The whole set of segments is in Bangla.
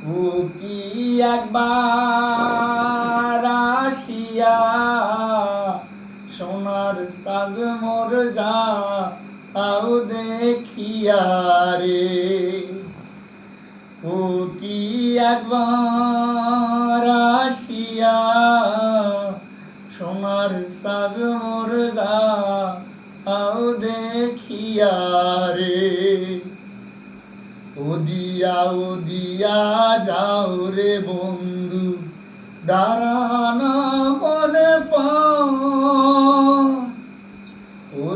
ও কি একবার আসিয়া সোনার সাদ মোর যা তাও দেখিয়া রে। ও কি একবার আসিয়া সোনার সাদ মোর যা তাও দেখিয়া রে। ও দিয়া যাও রে বন্ধু দাঁড়ানা হলে ও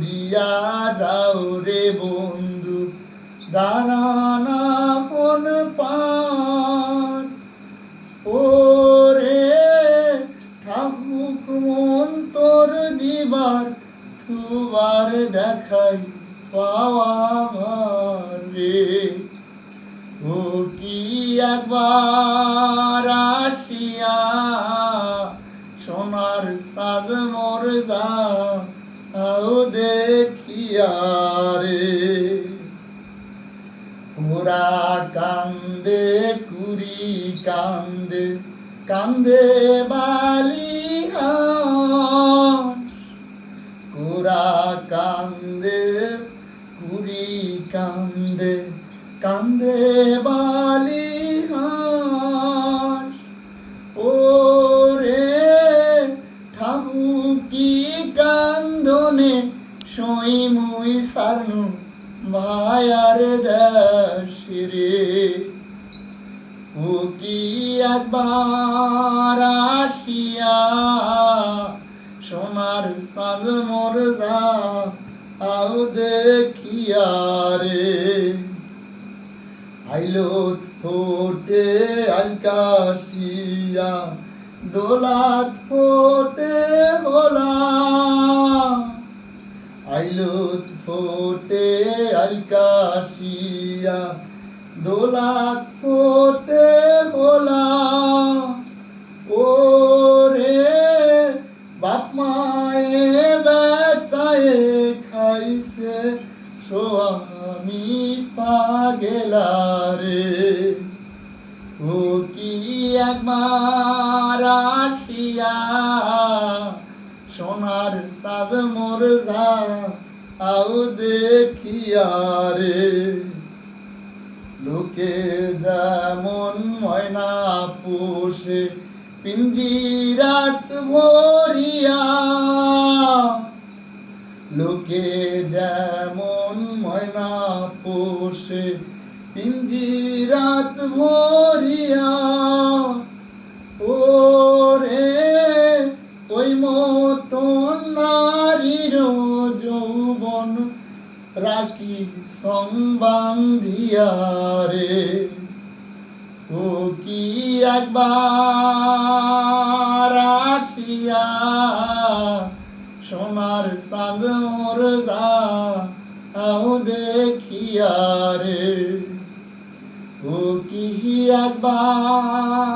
দিয়া যাও রে বন্ধু দাঁড়ানা হলে ও রে ঠাকুক মন তোর দিবার তুবার দেখাই পাওয়ার রে। ও কি একবার আসিয়া সোনার সাদ মোর যা আও দেখিয়া রে। ওরা কান্দে কুড়ি কান্দে কান্দে বালিহাস। ওরা কান্দে কুড়ি কান্দে কান্দে বালিহাস। ও রে ঠাকুকি কান্দনে সই মুই সারনু ভায়ার দেশ রে। ও কি একবার আসিয়া সোনার সাদ মোর যা আও দেখিয়া রে। আইলত ফোটে আলকাশিয়া দোলাত ফোটে হোলা। আইলত ফোটে আলকাশিয়া দোলাত ফোটে হোলা। ও রে বাপ মায়ে বেচায়ে খাইছে স্বামী পাগেলা রে। ও কি একবার আসিয়া সোনার সাদ মোর যা আও দেখিয়া রে। লোকে যেমন ময়না পোষে পিঞ্জিরাত ভরিয়া। লোকে যেমন ময়না পোষে পিঞ্জিরাত ভরিয়া। ও রে ওই মতন নারীর যৌবন রাখি সংবান্ধিয়া রে। ও কি একবার আসিয়া সোনার সাদ মোর যা আও দেখিয়া রে। ও কি একবার